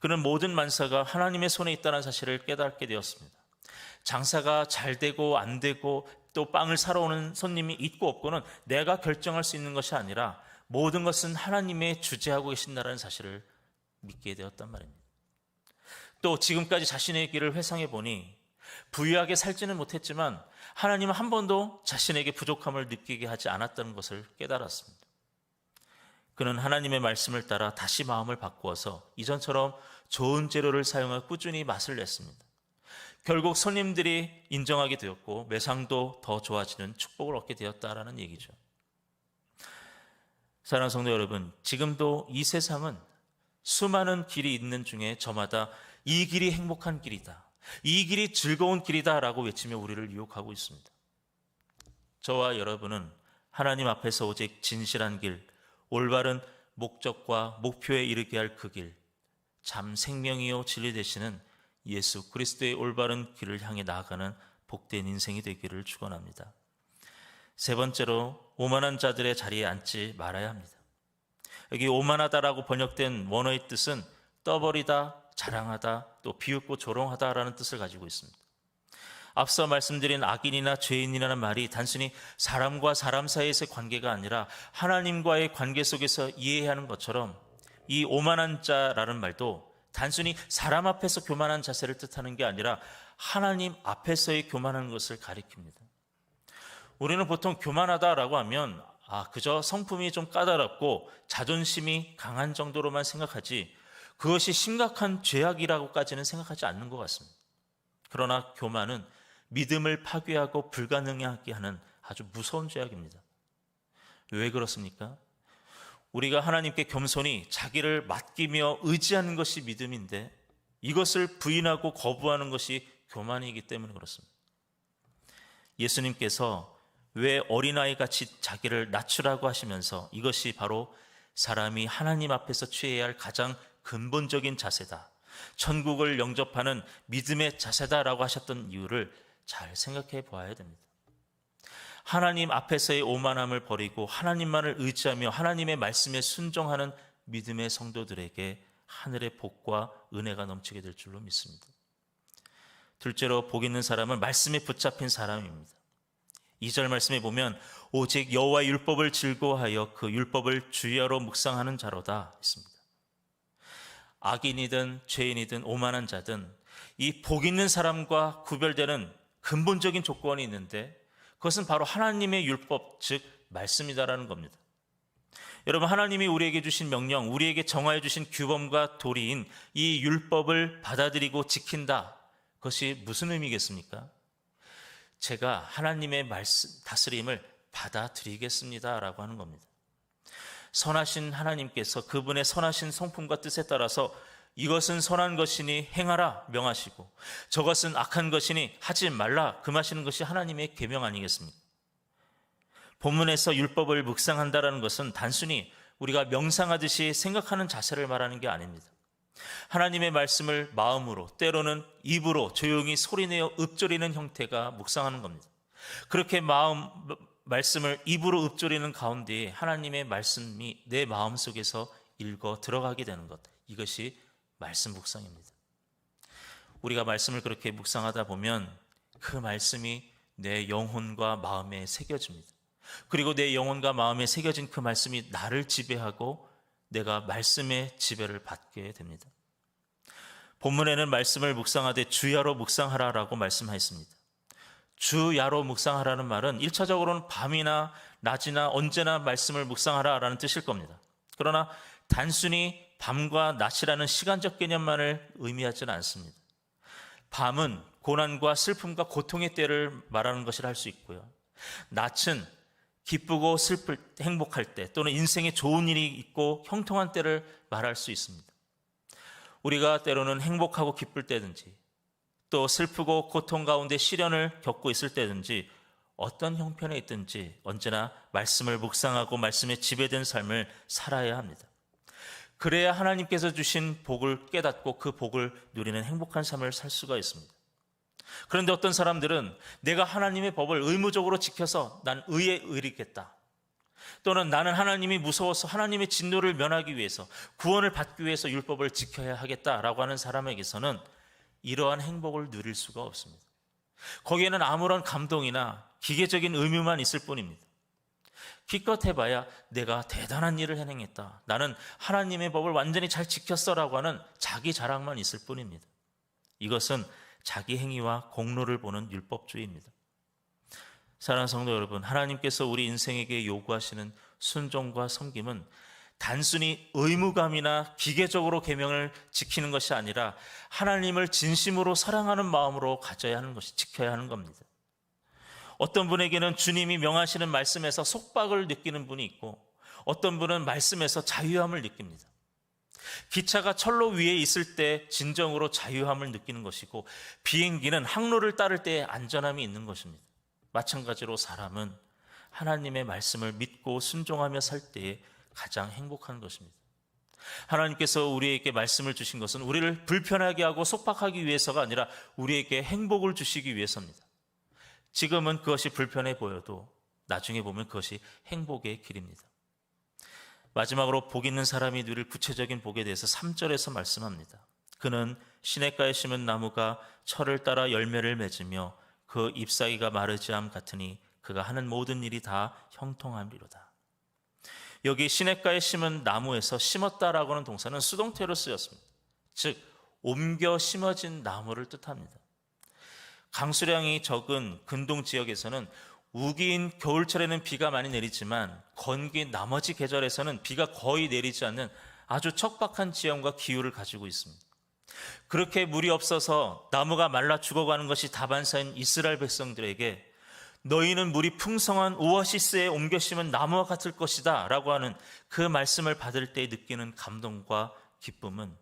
그는 모든 만사가 하나님의 손에 있다는 사실을 깨닫게 되었습니다. 장사가 잘 되고 안 되고 또 빵을 사러 오는 손님이 있고 없고는 내가 결정할 수 있는 것이 아니라 모든 것은 하나님의 주재하고 계신다는 사실을 믿게 되었단 말입니다. 또 지금까지 자신의 길을 회상해 보니 부유하게 살지는 못했지만 하나님은 한 번도 자신에게 부족함을 느끼게 하지 않았다는 것을 깨달았습니다. 그는 하나님의 말씀을 따라 다시 마음을 바꾸어서 이전처럼 좋은 재료를 사용하여 꾸준히 맛을 냈습니다. 결국 손님들이 인정하게 되었고 매상도 더 좋아지는 축복을 얻게 되었다라는 얘기죠. 사랑하는 성도 여러분, 지금도 이 세상은 수많은 길이 있는 중에 저마다 이 길이 행복한 길이다, 이 길이 즐거운 길이다 라고 외치며 우리를 유혹하고 있습니다. 저와 여러분은 하나님 앞에서 오직 진실한 길, 올바른 목적과 목표에 이르게 할 그 길, 참 생명이요 진리 되시는 예수 그리스도의 올바른 길을 향해 나아가는 복된 인생이 되기를 축원합니다. 세 번째로, 오만한 자들의 자리에 앉지 말아야 합니다. 여기 오만하다라고 번역된 원어의 뜻은 떠버리다, 자랑하다, 또 비웃고 조롱하다라는 뜻을 가지고 있습니다. 앞서 말씀드린 악인이나 죄인이라는 말이 단순히 사람과 사람 사이에서의 관계가 아니라 하나님과의 관계 속에서 이해해야 하는 것처럼, 이 오만한 자라는 말도 단순히 사람 앞에서 교만한 자세를 뜻하는 게 아니라 하나님 앞에서의 교만한 것을 가리킵니다. 우리는 보통 교만하다라고 하면 그저 성품이 좀 까다롭고 자존심이 강한 정도로만 생각하지, 그것이 심각한 죄악이라고까지는 생각하지 않는 것 같습니다. 그러나 교만은 믿음을 파괴하고 불가능하게 하는 아주 무서운 죄악입니다. 왜 그렇습니까? 우리가 하나님께 겸손히 자기를 맡기며 의지하는 것이 믿음인데, 이것을 부인하고 거부하는 것이 교만이기 때문에 그렇습니다. 예수님께서 왜 어린아이같이 자기를 낮추라고 하시면서 이것이 바로 사람이 하나님 앞에서 취해야 할 가장 근본적인 자세다, 천국을 영접하는 믿음의 자세다라고 하셨던 이유를 잘 생각해 보아야 됩니다. 하나님 앞에서의 오만함을 버리고 하나님만을 의지하며 하나님의 말씀에 순종하는 믿음의 성도들에게 하늘의 복과 은혜가 넘치게 될 줄로 믿습니다. 둘째로, 복 있는 사람은 말씀에 붙잡힌 사람입니다. 2절 말씀에 보면 오직 여호와의 율법을 즐거워하여 그 율법을 주야로 묵상하는 자로다 했습니다. 악인이든 죄인이든 오만한 자든 이 복 있는 사람과 구별되는 근본적인 조건이 있는데, 그것은 바로 하나님의 율법, 즉 말씀이다라는 겁니다. 여러분, 하나님이 우리에게 주신 명령, 우리에게 정하여 주신 규범과 도리인 이 율법을 받아들이고 지킨다, 그것이 무슨 의미겠습니까? 제가 하나님의 말씀, 다스림을 받아들이겠습니다 라고 하는 겁니다. 선하신 하나님께서 그분의 선하신 성품과 뜻에 따라서 이것은 선한 것이니 행하라 명하시고, 저것은 악한 것이니 하지 말라 금하시는 것이 하나님의 계명 아니겠습니까? 본문에서 율법을 묵상한다라는 것은 단순히 우리가 명상하듯이 생각하는 자세를 말하는 게 아닙니다. 하나님의 말씀을 마음으로, 때로는 입으로 조용히 소리내어 읊조리는 형태가 묵상하는 겁니다. 그렇게 말씀을 입으로 읊조리는 가운데에 하나님의 말씀이 내 마음속에서 읽어 들어가게 되는 것, 이것이 말씀 묵상입니다. 우리가 말씀을 그렇게 묵상하다 보면 그 말씀이 내 영혼과 마음에 새겨집니다. 그리고 내 영혼과 마음에 새겨진 그 말씀이 나를 지배하고 내가 말씀의 지배를 받게 됩니다. 본문에는 말씀을 묵상하되 주야로 묵상하라라고 말씀하였습니다. 주야로 묵상하라는 말은 1차적으로는 밤이나 낮이나 언제나 말씀을 묵상하라라는 뜻일 겁니다. 그러나 단순히 밤과 낮이라는 시간적 개념만을 의미하지는 않습니다. 밤은 고난과 슬픔과 고통의 때를 말하는 것이라 할 수 있고요. 낮은 기쁘고 슬플 때, 행복할 때, 또는 인생에 좋은 일이 있고 형통한 때를 말할 수 있습니다. 우리가 때로는 행복하고 기쁠 때든지, 또 슬프고 고통 가운데 시련을 겪고 있을 때든지, 어떤 형편에 있든지 언제나 말씀을 묵상하고 말씀에 지배된 삶을 살아야 합니다. 그래야 하나님께서 주신 복을 깨닫고 그 복을 누리는 행복한 삶을 살 수가 있습니다. 그런데 어떤 사람들은 내가 하나님의 법을 의무적으로 지켜서 난 의에 의리겠다, 또는 나는 하나님이 무서워서 하나님의 진노를 면하기 위해서, 구원을 받기 위해서 율법을 지켜야 하겠다라고 하는 사람에게서는 이러한 행복을 누릴 수가 없습니다. 거기에는 아무런 감동이나 기계적인 의무만 있을 뿐입니다. 기껏 해봐야 내가 대단한 일을 해냈다, 나는 하나님의 법을 완전히 잘 지켰어라고 하는 자기 자랑만 있을 뿐입니다. 이것은 자기 행위와 공로를 보는 율법주의입니다. 사랑하는 성도 여러분, 하나님께서 우리 인생에게 요구하시는 순종과 섬김은 단순히 의무감이나 기계적으로 계명을 지키는 것이 아니라 하나님을 진심으로 사랑하는 마음으로 가져야 하는 것이, 지켜야 하는 겁니다. 어떤 분에게는 주님이 명하시는 말씀에서 속박을 느끼는 분이 있고, 어떤 분은 말씀에서 자유함을 느낍니다. 기차가 철로 위에 있을 때 진정으로 자유함을 느끼는 것이고, 비행기는 항로를 따를 때 안전함이 있는 것입니다. 마찬가지로 사람은 하나님의 말씀을 믿고 순종하며 살 때에 가장 행복한 것입니다. 하나님께서 우리에게 말씀을 주신 것은 우리를 불편하게 하고 속박하기 위해서가 아니라 우리에게 행복을 주시기 위해서입니다. 지금은 그것이 불편해 보여도 나중에 보면 그것이 행복의 길입니다. 마지막으로 복 있는 사람이 누릴 구체적인 복에 대해서 3절에서 말씀합니다. 그는 시냇가에 심은 나무가 철을 따라 열매를 맺으며 그 잎사귀가 마르지 함 같으니 그가 하는 모든 일이 다 형통함이로다. 여기 시냇가에 심은 나무에서 심었다라고 하는 동사는 수동태로 쓰였습니다. 즉 옮겨 심어진 나무를 뜻합니다. 강수량이 적은 근동 지역에서는 우기인 겨울철에는 비가 많이 내리지만 건기인 나머지 계절에서는 비가 거의 내리지 않는 아주 척박한 지형과 기후를 가지고 있습니다. 그렇게 물이 없어서 나무가 말라 죽어가는 것이 다반사인 이스라엘 백성들에게 너희는 물이 풍성한 오아시스에 옮겨 심은 나무와 같을 것이다 라고 하는 그 말씀을 받을 때 느끼는 감동과 기쁨은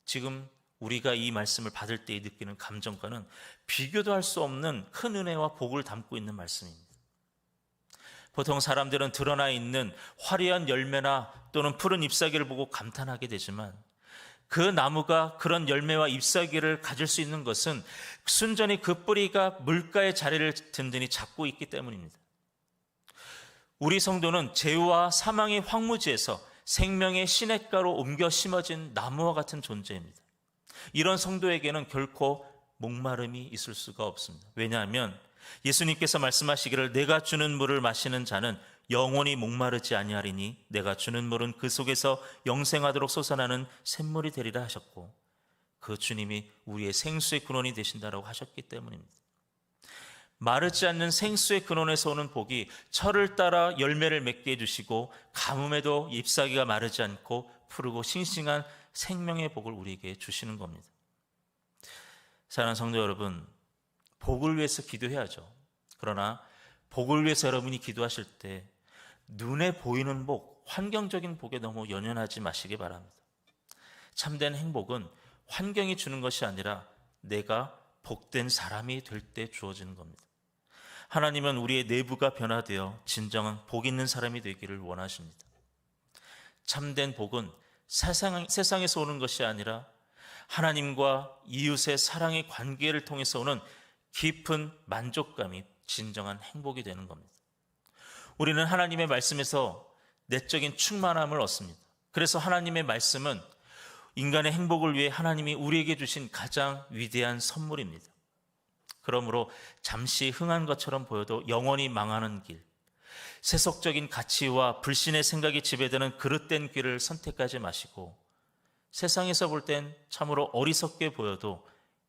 지금 우리가 이 말씀을 받을 때 느끼는 감정과는 비교도 할 수 없는 큰 은혜와 복을 담고 있는 말씀입니다. 보통 사람들은 드러나 있는 화려한 열매나 또는 푸른 잎사귀를 보고 감탄하게 되지만 그 나무가 그런 열매와 잎사귀를 가질 수 있는 것은 순전히 그 뿌리가 물가의 자리를 든든히 잡고 있기 때문입니다. 우리 성도는 죄와 사망의 황무지에서 생명의 시냇가로 옮겨 심어진 나무와 같은 존재입니다. 이런 성도에게는 결코 목마름이 있을 수가 없습니다. 왜냐하면 예수님께서 말씀하시기를 내가 주는 물을 마시는 자는 영원히 목마르지 아니하리니 내가 주는 물은 그 속에서 영생하도록 솟아나는 샘물이 되리라 하셨고, 그 주님이 우리의 생수의 근원이 되신다라고 하셨기 때문입니다. 마르지 않는 생수의 근원에서 오는 복이 철을 따라 열매를 맺게 해주시고 가뭄에도 잎사귀가 마르지 않고 푸르고 싱싱한 생명의 복을 우리에게 주시는 겁니다. 사랑하는 성도 여러분, 복을 위해서 기도해야죠. 그러나 복을 위해서 여러분이 기도하실 때 눈에 보이는 복, 환경적인 복에 너무 연연하지 마시기 바랍니다. 참된 행복은 환경이 주는 것이 아니라 내가 복된 사람이 될 때 주어지는 겁니다. 하나님은 우리의 내부가 변화되어 진정한 복 있는 사람이 되기를 원하십니다. 참된 복은 세상에서 오는 것이 아니라 하나님과 이웃의 사랑의 관계를 통해서 오는 깊은 만족감이 진정한 행복이 되는 겁니다. 우리는 하나님의 말씀에서 내적인 충만함을 얻습니다. 그래서 하나님의 말씀은 인간의 행복을 위해 하나님이 우리에게 주신 가장 위대한 선물입니다. 그러므로 잠시 흥한 것처럼 보여도 영원히 망하는 길, 세속적인 가치와 불신의 생각이 지배되는 그릇된 길을 선택하지 마시고 세상에서 볼 땐 참으로 어리석게 보여도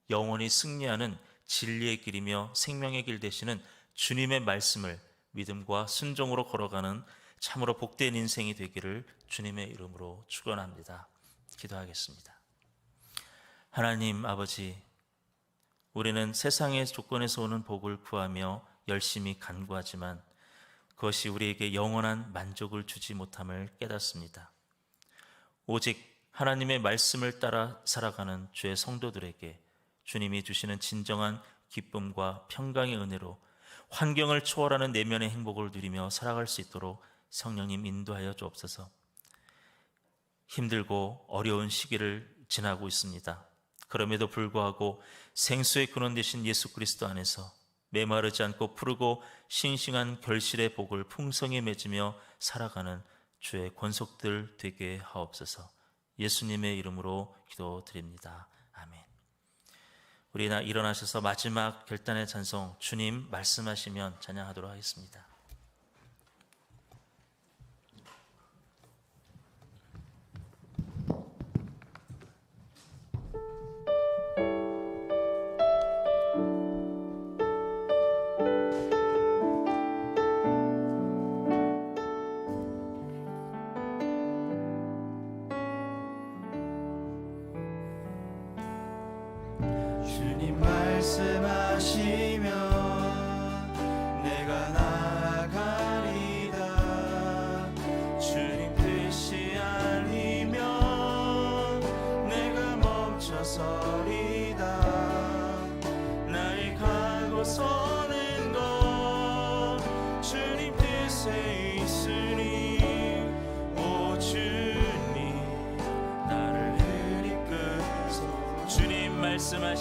영원히 승리하는 진리의 길이며 생명의 길 되시는 주님의 말씀을 믿음과 순종으로 걸어가는 참으로 복된 인생이 되기를 주님의 이름으로 축원합니다. 기도하겠습니다. 하나님 아버지, 우리는 세상의 조건에서 오는 복을 구하며 열심히 간구하지만 그것이 우리에게 영원한 만족을 주지 못함을 깨닫습니다. 오직 하나님의 말씀을 따라 살아가는 주의 성도들에게 주님이 주시는 진정한 기쁨과 평강의 은혜로 환경을 초월하는 내면의 행복을 누리며 살아갈 수 있도록 성령님 인도하여 주옵소서. 힘들고 어려운 시기를 지나고 있습니다. 그럼에도 불구하고 생수의 근원 되신 예수 그리스도 안에서 메마르지 않고 푸르고 싱싱한 결실의 복을 풍성히 맺으며 살아가는 주의 권속들 되게 하옵소서. 예수님의 이름으로 기도드립니다. 아멘. 우리나 일어나셔서 마지막 결단의 찬송 주님 말씀하시면 찬양하도록 하겠습니다.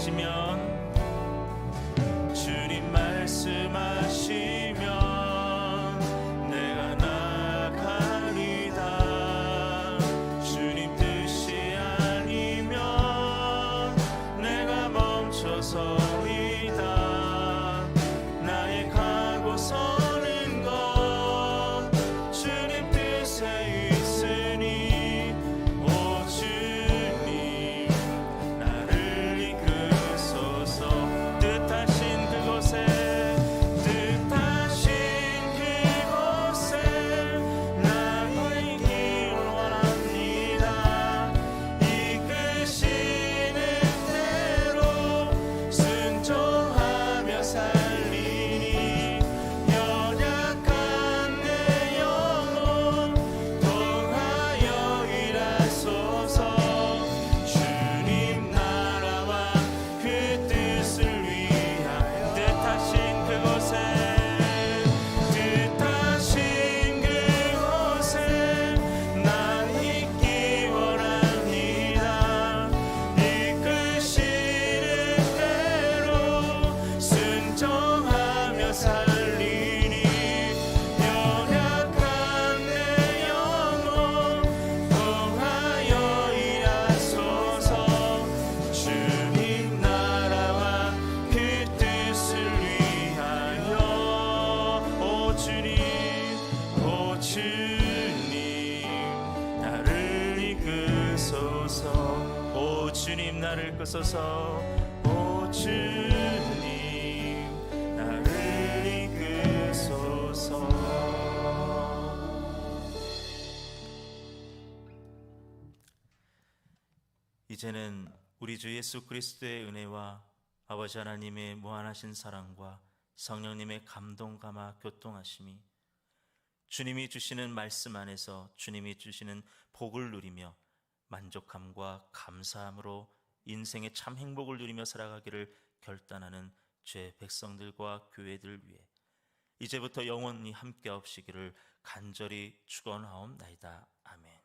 말씀하시면 주님 말씀하시면 내가 나가리다. 주님 뜻이 아니면 내가 멈춰서리다. 나의 가고 서는 것 주님 뜻에 있으니 오 주님 나를 이끄소서. 뜻하신 그곳에 나 있길 원합니다. 이끄시는 대로 순종하며 살리니 연약한 내 영혼 통하여 일하소서. 주님 나라와 그 뜻을 위하여 뜻하신 그곳에 나 있기 원합니다. 이끄시는 대로 순종하며 살리니 연약한 내 영혼 통하여 일하소서. 주님 나라와 그 뜻을 위하여 오 주님 나를 이끄소서. 오 주님 나를 이끄소서. 오 주님 나를 이끄소서. 이제는 우리 주 예수 그리스도의 은혜와 아버지 하나님의 무한하신 사랑과 성령님의 감동 감화 교통하심이 주님이 주시는 말씀 안에서 주님이 주시는 복을 누리며 만족함과 감사함으로 인생의 참 행복을 누리며 살아가기를 결단하는 죄 백성들과 교회들 위해 이제부터 영원히 함께 하시기를 간절히 축원하옵나이다. 아멘.